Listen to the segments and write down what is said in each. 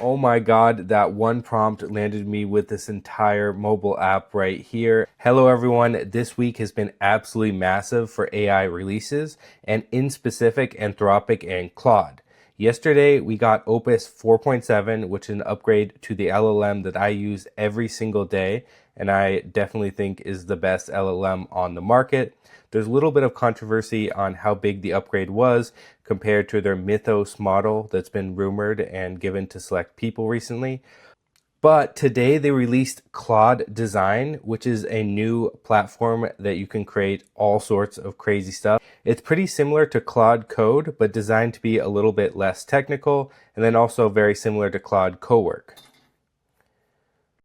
Oh my God, that one prompt landed me with this entire mobile app right here. Hello everyone, this week has been absolutely massive for AI releases, and in specific Anthropic and Claude. Yesterday we got Opus 4.7, which is an upgrade to the LLM that I use every single day, and I definitely think is the best LLM on the market. There's a little bit of controversy on how big the upgrade was compared to their Mythos model that's been rumored and given to select people recently. But today they released Claude Design, which is a new platform that you can create all sorts of crazy stuff. It's pretty similar to Claude Code, but designed to be a little bit less technical, and then also very similar to Claude Cowork.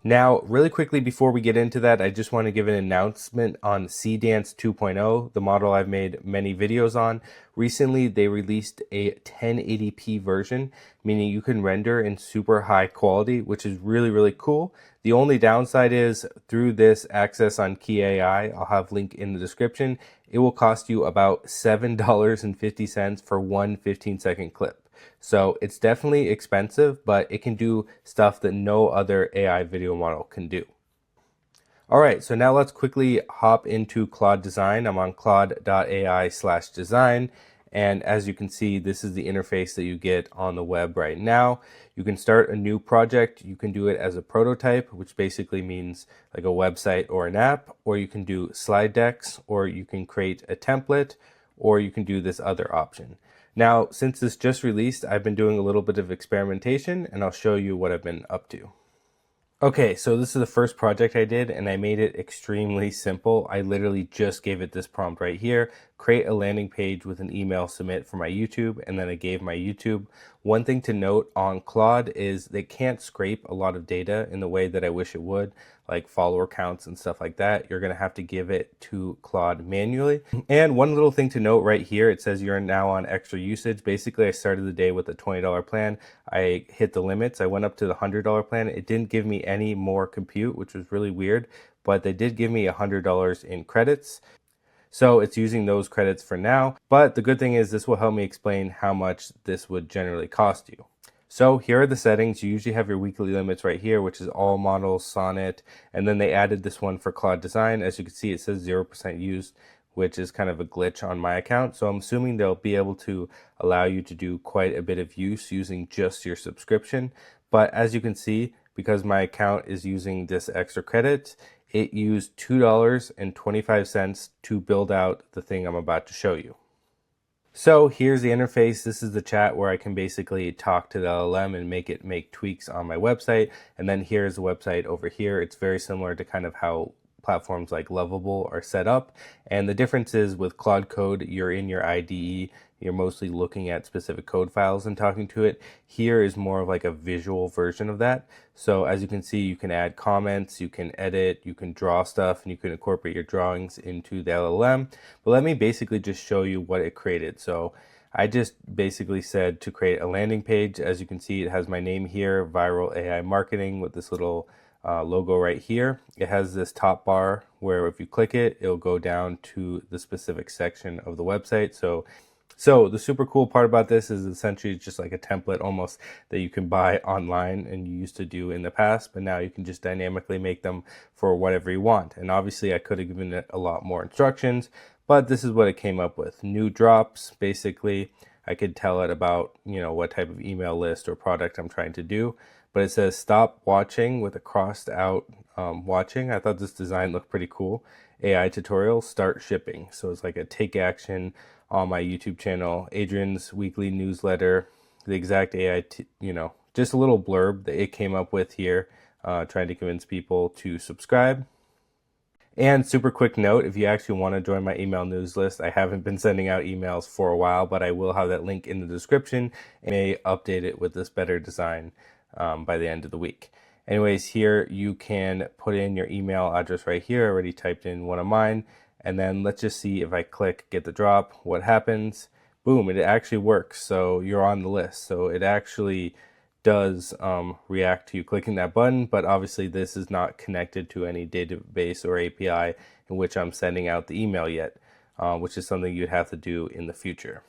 Now, really quickly before we get into that, I just want to give an announcement on Seedance 2.0, the model I've made many videos on. Recently, they released a 1080p version, meaning you can render in super high quality, which is really, really cool. The only downside is through this access on Key AI, I'll have a link in the description, it will cost you about $7.50 for one 15-second clip. So it's definitely expensive, but it can do stuff that no other AI video model can do. All right, so now let's quickly hop into Claude Design. I'm on claude.ai/design. And as you can see, this is the interface that you get on the web right now. You can start a new project. You can do it as a prototype, which basically means like a website or an app, or you can do slide decks, or you can create a template, or you can do this other option. Now, since this just released, I've been doing a little bit of experimentation, and I'll show you what I've been up to. Okay, so this is the first project I did, and I made it extremely simple. I literally just gave it this prompt right here: create a landing page with an email submit for my YouTube, and then I gave my YouTube. One thing to note on Claude is they can't scrape a lot of data in the way that I wish it would, like follower counts and stuff like that. You're gonna have to give it to Claude manually. And one little thing to note right here, it says you're now on extra usage. Basically, I started the day with a $20 plan. I hit the limits. I went up to the $100 plan. It didn't give me any more compute, which was really weird, but they did give me $100 in credits. So it's using those credits for now. But the good thing is this will help me explain how much this would generally cost you. So here are the settings. You usually have your weekly limits right here, which is all models, Sonnet, and then they added this one for Claude Design. As you can see, it says 0% used, which is kind of a glitch on my account. So I'm assuming they'll be able to allow you to do quite a bit of use using just your subscription. But as you can see, because my account is using this extra credit, it used $2.25 to build out the thing I'm about to show you. So here's the interface. This is the chat where I can basically talk to the LLM and make it make tweaks on my website. And then here's the website over here. It's very similar to kind of how platforms like Lovable are set up. And the difference is with Claude Code, you're in your IDE. You're mostly looking at specific code files and talking to it. Here is more of like a visual version of that. So as you can see, you can add comments, you can edit, you can draw stuff, and you can incorporate your drawings into the LLM. But let me basically just show you what it created. So I just basically said to create a landing page. As you can see, it has my name here, Viral AI Marketing, with this little logo right here. It has this top bar where if you click it, it'll go down to the specific section of the website. So the super cool part about this is essentially just like a template almost that you can buy online and you used to do in the past, but now you can just dynamically make them for whatever you want. And obviously I could have given it a lot more instructions, but this is what it came up with. New drops, basically. I could tell it about, what type of email list or product I'm trying to do, but it says stop watching with a crossed out watching. I thought this design looked pretty cool. AI tutorial, start shipping. So it's like a take action on my YouTube channel, Adrian's weekly newsletter, the exact AI, just a little blurb that it came up with here, trying to convince people to subscribe. And super quick note, if you actually want to join my email news list, I haven't been sending out emails for a while, but I will have that link in the description and may update it with this better design by the end of the week. Anyways, here you can put in your email address right here. I already typed in one of mine. And then let's just see if I click get the drop, what happens. Boom, it actually works. So you're on the list. So it actually does react to you clicking that button, but obviously this is not connected to any database or API in which I'm sending out the email yet, which is something you'd have to do in the future.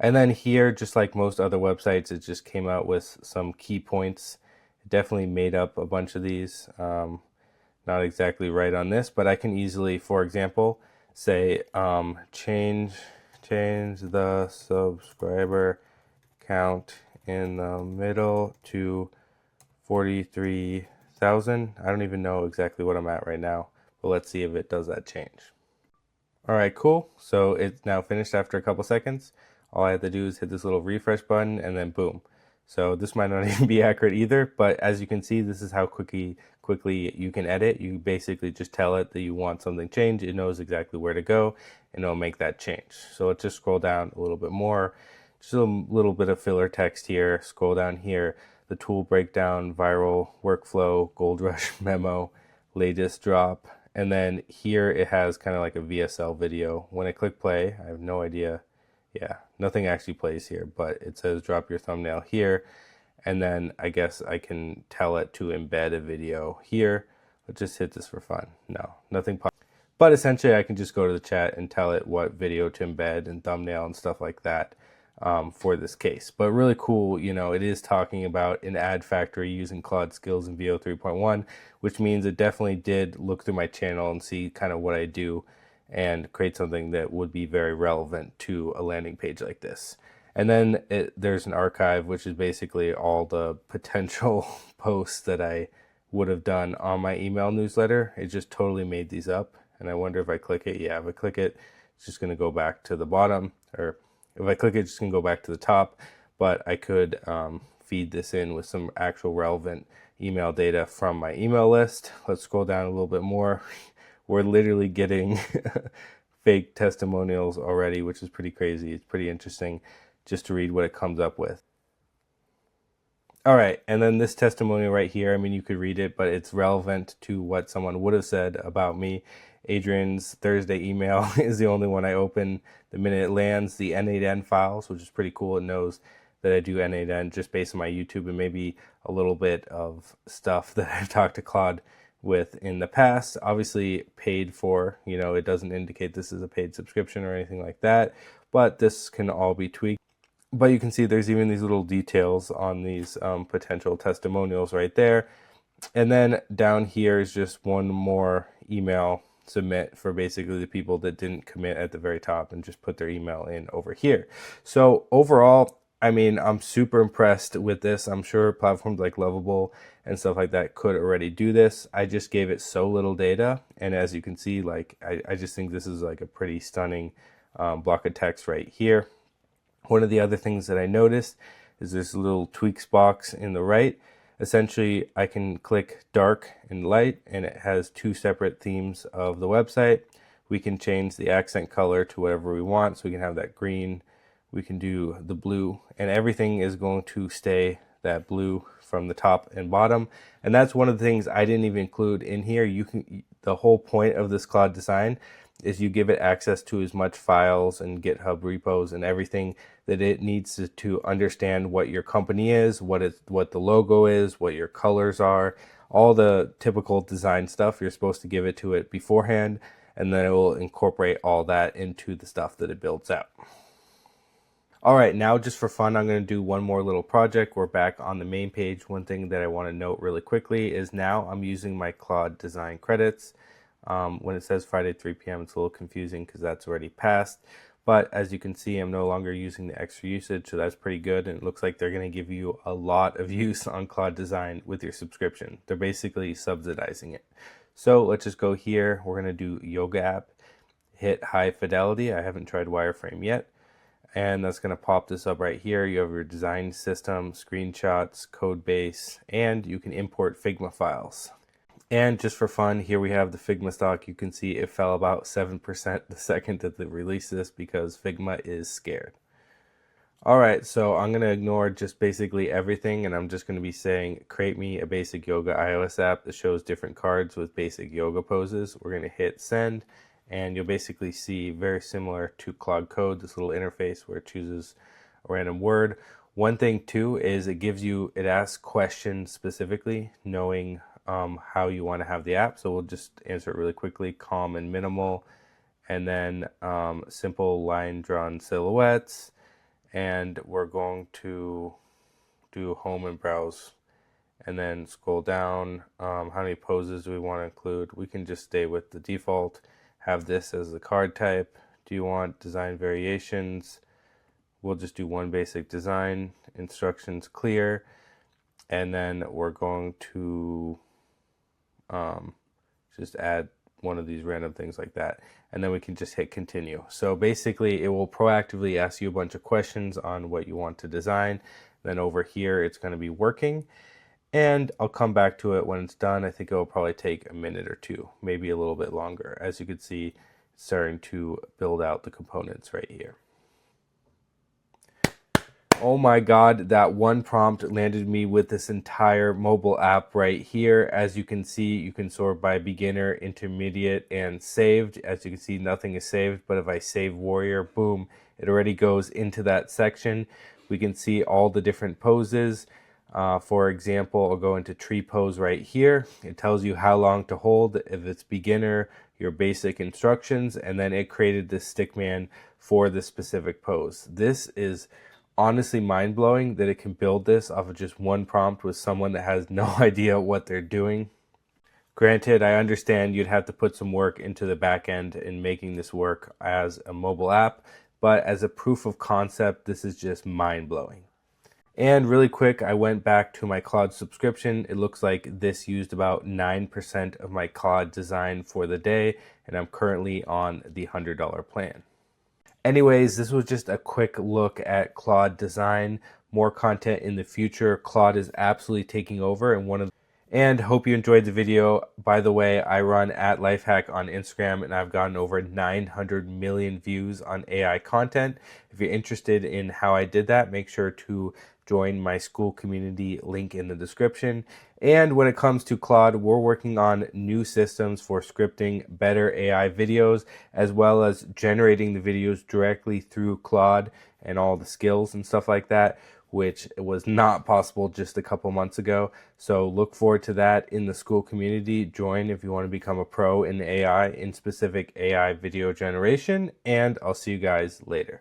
And then here, just like most other websites, it just came out with some key points. It definitely made up a bunch of these. Not exactly right on this, but I can easily, for example, say change the subscriber count in the middle to 43,000. I don't even know exactly what I'm at right now, but let's see if it does that change. All right, cool. So it's now finished after a couple seconds. All I have to do is hit this little refresh button and then boom. So this might not even be accurate either, but as you can see, this is how quickly you can edit. You basically just tell it that you want something changed. It knows exactly where to go and it'll make that change. So let's just scroll down a little bit more. Just a little bit of filler text here. Scroll down here. The tool breakdown, viral workflow, gold rush memo, latest drop. And then here it has kind of like a VSL video. When I click play, I have no idea. Yeah, nothing actually plays here, but it says drop your thumbnail here. And then I guess I can tell it to embed a video here. Let's just hit this for fun. No, nothing. But essentially I can just go to the chat and tell it what video to embed and thumbnail and stuff like that. For this case. But really cool, you know, it is talking about an ad factory using Claude skills in VO 3.1, which means it definitely did look through my channel and see kind of what I do and create something that would be very relevant to a landing page like this. And then there's an archive, which is basically all the potential posts that I would have done on my email newsletter. It just totally made these up. And I wonder if I click it, yeah, if I click it, it's just going to go back to the bottom, or if I click it, it's just going to go back to the top, but I could feed this in with some actual relevant email data from my email list. Let's scroll down a little bit more. We're literally getting fake testimonials already, which is pretty crazy. It's pretty interesting just to read what it comes up with. All right, and then this testimonial right here, I mean, you could read it, but it's relevant to what someone would have said about me. Adrian's Thursday email is the only one I open the minute it lands. The N8N files, which is pretty cool. It knows that I do N8N just based on my YouTube and maybe a little bit of stuff that I've talked to Claude with in the past. Obviously paid for, you know, it doesn't indicate this is a paid subscription or anything like that, but this can all be tweaked. But you can see there's even these little details on these potential testimonials right there. And then down here is just one more email submit for basically the people that didn't commit at the very top and just put their email in over here. So overall, I mean, I'm super impressed with this. I'm sure platforms like Lovable and stuff like that could already do this. I just gave it so little data. And as you can see, like, I just think this is like a pretty stunning block of text right here. One of the other things that I noticed is this little tweaks box in the right. Essentially, I can click dark and light, and it has two separate themes of the website. We can change the accent color to whatever we want. So we can have that green, we can do the blue, and everything is going to stay that blue from the top and bottom. And that's one of the things I didn't even include in here. The whole point of this Claude design is you give it access to as much files and GitHub repos and everything that it needs to understand what your company is, what the logo is, what your colors are, all the typical design stuff. You're supposed to give it to it beforehand, and then it will incorporate all that into the stuff that it builds out. All right, now just for fun, I'm going to do one more little project. We're back on the main page. One thing that I want to note really quickly is now I'm using my Claude design credits. When it says Friday 3 p.m., it's a little confusing because that's already passed. But as you can see, I'm no longer using the extra usage, so that's pretty good. And it looks like they're going to give you a lot of use on Claude Design with your subscription. They're basically subsidizing it. So let's just go here. We're going to do Yoga app, hit high fidelity. I haven't tried wireframe yet. And that's going to pop this up right here. You have your design system, screenshots, code base, and you can import Figma files. And just for fun, here we have the Figma stock. You can see it fell about 7% the second that they released this because Figma is scared. All right, so I'm going to ignore just basically everything, and I'm just going to be saying, create me a basic yoga iOS app that shows different cards with basic yoga poses. We're going to hit send, and you'll basically see very similar to Claude Code, this little interface where it chooses a random word. One thing too is it asks questions specifically, knowing how you want to have the app. So we'll just answer it really quickly: calm and minimal, and then simple line drawn silhouettes, and we're going to do home and browse, and then scroll down. How many poses do we want to include? We can just stay with the default, have this as the card type. Do you want design variations? We'll just do one basic design, instructions clear, and then we're going to just add one of these random things like that, and then we can just hit continue. So basically it will proactively ask you a bunch of questions on what you want to design. Then over here it's going to be working, and I'll come back to it when it's done. I think it will probably take a minute or two, maybe a little bit longer. As you can see, it's starting to build out the components right here. Oh my God, that one prompt landed me with this entire mobile app right here. As you can see, you can sort by beginner, intermediate, and saved. As you can see, nothing is saved, but if I save warrior, boom, it already goes into that section. We can see all the different poses. For example, I'll go into tree pose right here. It tells you how long to hold, if it's beginner, your basic instructions, and then it created this stickman for this specific pose. This is honestly mind-blowing that it can build this off of just one prompt with someone that has no idea what they're doing. Granted, I understand you'd have to put some work into the back end in making this work as a mobile app, but as a proof of concept, this is just mind-blowing. And really quick, I went back to my Claude subscription. It looks like this used about 9% of my Claude design for the day, and I'm currently on the $100 plan. Anyways, this was just a quick look at Claude design. More content in the future. Claude is absolutely taking over, and hope you enjoyed the video. By the way, I run @Lifehack on Instagram, and I've gotten over 900 million views on AI content. If you're interested in how I did that, make sure to join my school community, link in the description. And when it comes to Claude, we're working on new systems for scripting better AI videos, as well as generating the videos directly through Claude and all the skills and stuff like that, which was not possible just a couple months ago. So look forward to that in the school community. Join if you want to become a pro in AI, in specific AI video generation, and I'll see you guys later.